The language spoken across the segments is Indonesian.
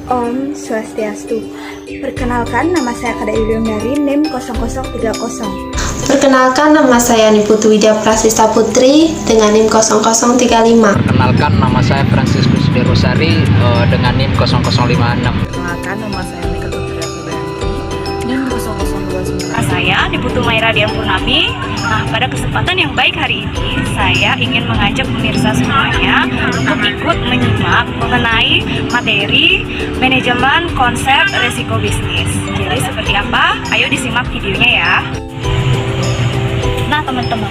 Om Swastiastu. Perkenalkan, nama saya Kada Yuliandari, NIM 0030. Perkenalkan, nama saya Niputu Widya Prasista Putri dengan NIM 0035. Perkenalkan, nama saya Franciscus De Rosari dengan NIM 0056. Perkenalkan, nama saya Mika Putri Akubayanti, NIM 0029. Saya Niputu Maira Dian Purnami. Nah, pada kesempatan yang baik hari ini, saya ingin mengajak pemirsa semuanya untuk ikut menyimak mengenai materi manajemen konsep resiko bisnis. Jadi seperti apa? Ayo disimak videonya ya. Nah teman-teman,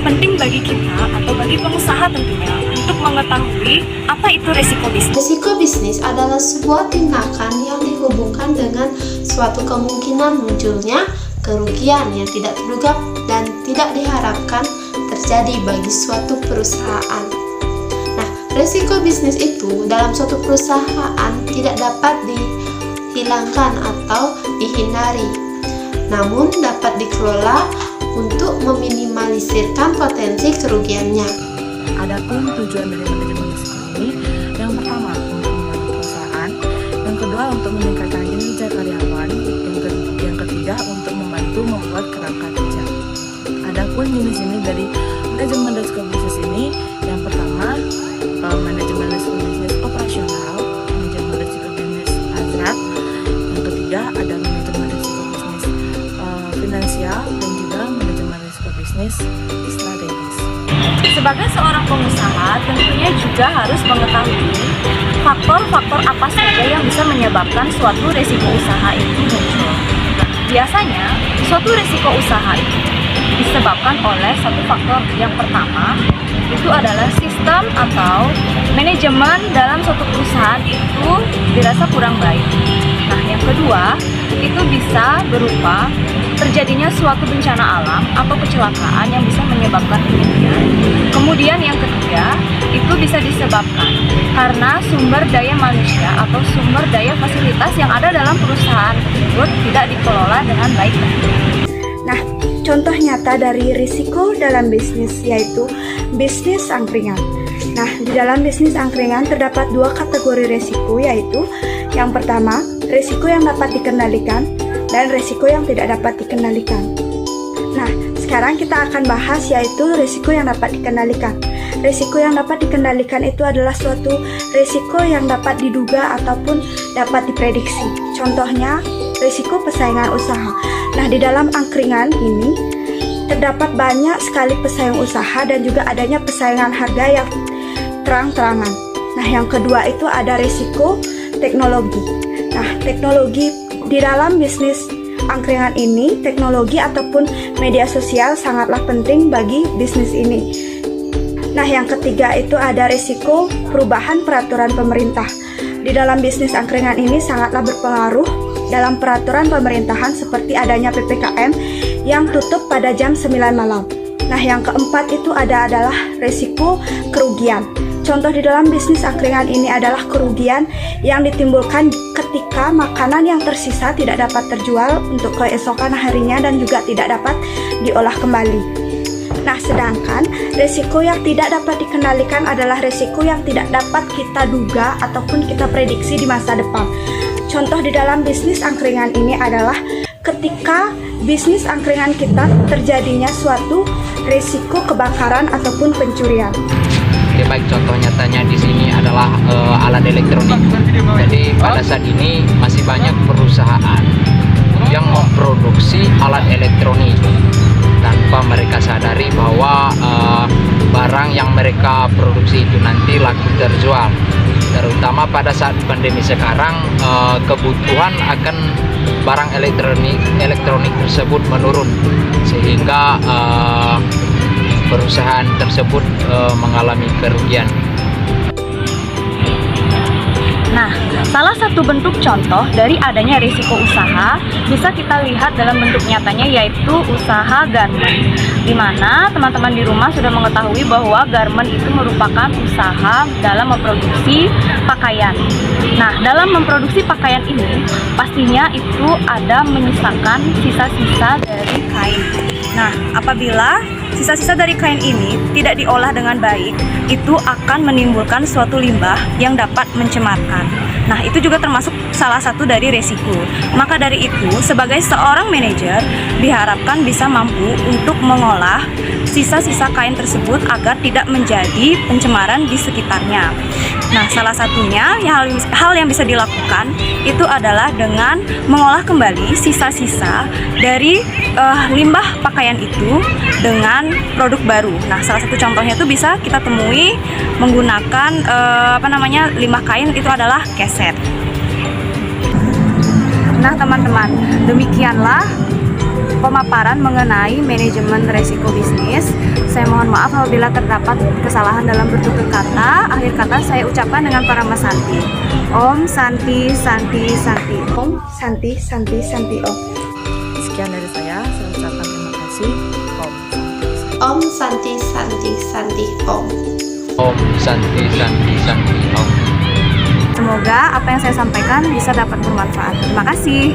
penting bagi kita atau bagi pengusaha tentunya untuk mengetahui apa itu resiko bisnis. Risiko bisnis adalah sebuah tindakan yang dihubungkan dengan suatu kemungkinan munculnya kerugian yang tidak terduga dan tidak diharapkan terjadi bagi suatu perusahaan. Nah, risiko bisnis itu dalam suatu perusahaan tidak dapat dihilangkan atau dihindari, namun dapat dikelola untuk meminimalisirkan potensi kerugiannya. Adapun tujuan dari manajemen risiko ini, yang pertama untuk membantu perusahaan, yang kedua untuk meningkatkan kinerja karyawan, yang ketiga untuk membantu membuat kerangka kerja. Adapun jenis-jenis dari manajemen risiko bisnis ini, yang pertama manajemen risiko bisnis operasional, manajemen risiko bisnis hazard, yang ketiga ada manajemen risiko bisnis finansial, dan juga manajemen risiko bisnis strategis. Sebagai seorang pengusaha, tentunya juga harus mengetahui faktor-faktor apa saja yang bisa menyebabkan suatu resiko usaha itu muncul. Biasanya, suatu resiko usaha itu disebabkan oleh satu faktor. Yang pertama, itu adalah sistem atau manajemen dalam suatu perusahaan itu dirasa kurang baik. Nah, yang kedua, itu bisa berupa terjadinya suatu bencana alam atau kecelakaan yang bisa menyebabkan kerugian. Kemudian yang ketiga, itu bisa disebabkan karena sumber daya manusia atau sumber daya fasilitas yang ada dalam perusahaan tersebut tidak dikelola dengan baik. Nah, contoh nyata dari risiko dalam bisnis yaitu bisnis angkringan. Nah, di dalam bisnis angkringan terdapat dua kategori risiko, yaitu yang pertama, risiko yang dapat dikendalikan dan risiko yang tidak dapat dikendalikan. Nah, sekarang kita akan bahas yaitu risiko yang dapat dikendalikan. Risiko yang dapat dikendalikan itu adalah suatu risiko yang dapat diduga ataupun dapat diprediksi. Contohnya, risiko persaingan usaha. Nah, di dalam angkringan ini terdapat banyak sekali pesaing usaha dan juga adanya persaingan harga yang terang-terangan. Nah, yang kedua itu ada risiko teknologi. Nah, teknologi di dalam bisnis angkringan ini, teknologi ataupun media sosial sangatlah penting bagi bisnis ini. Nah, yang ketiga itu ada risiko perubahan peraturan pemerintah. Di dalam bisnis angkringan ini sangatlah berpengaruh dalam peraturan pemerintahan seperti adanya PPKM yang tutup pada jam 9 malam. Nah, yang keempat itu adalah risiko kerugian. Contoh di dalam bisnis angkringan ini adalah kerugian yang ditimbulkan ketika makanan yang tersisa tidak dapat terjual untuk keesokan harinya dan juga tidak dapat diolah kembali. Nah, sedangkan risiko yang tidak dapat dikendalikan adalah risiko yang tidak dapat kita duga ataupun kita prediksi di masa depan. Contoh di dalam bisnis angkringan ini adalah ketika bisnis angkringan kita terjadinya suatu risiko kebakaran ataupun pencurian. Oke, baik, contoh nyatanya di sini adalah alat elektronik. Jadi pada saat ini masih banyak perusahaan yang memproduksi alat elektronik tanpa mereka sadari bahwa barang yang mereka produksi itu nanti laku terjual. Terutama pada saat pandemi sekarang, kebutuhan akan barang elektronik tersebut menurun sehingga perusahaan tersebut mengalami kerugian. Nah, salah satu bentuk contoh dari adanya risiko usaha bisa kita lihat dalam bentuk nyatanya yaitu usaha garment, di mana teman-teman di rumah sudah mengetahui bahwa garment itu merupakan usaha dalam memproduksi pakaian. Nah, dalam memproduksi pakaian ini pastinya itu ada menyisakan sisa-sisa dari kain. Nah, apabila sisa-sisa dari kain ini tidak diolah dengan baik, itu akan menimbulkan suatu limbah yang dapat mencemarkan. Nah, itu juga termasuk salah satu dari resiko. Maka dari itu, sebagai seorang manajer, diharapkan bisa mampu untuk mengolah sisa-sisa kain tersebut agar tidak menjadi pencemaran di sekitarnya. Nah, salah satunya hal yang bisa dilakukan itu adalah dengan mengolah kembali sisa-sisa dari limbah pakaian itu dengan produk baru. Nah, salah satu contohnya itu bisa kita temui menggunakan limbah kain itu adalah keset. Nah, teman-teman, demikianlah pemaparan mengenai manajemen resiko bisnis. Saya mohon maaf apabila terdapat kesalahan dalam bertutur kata. Akhir kata saya ucapkan dengan Parama Santi. Om Santi Santi Santi. Om Santi Santi Santi Om. Sekian dari saya ucapkan terima kasih. Om. Om Santi Santi Santi Om. Om Santi Santi Santi Om. Semoga apa yang saya sampaikan bisa dapat bermanfaat. Terima kasih.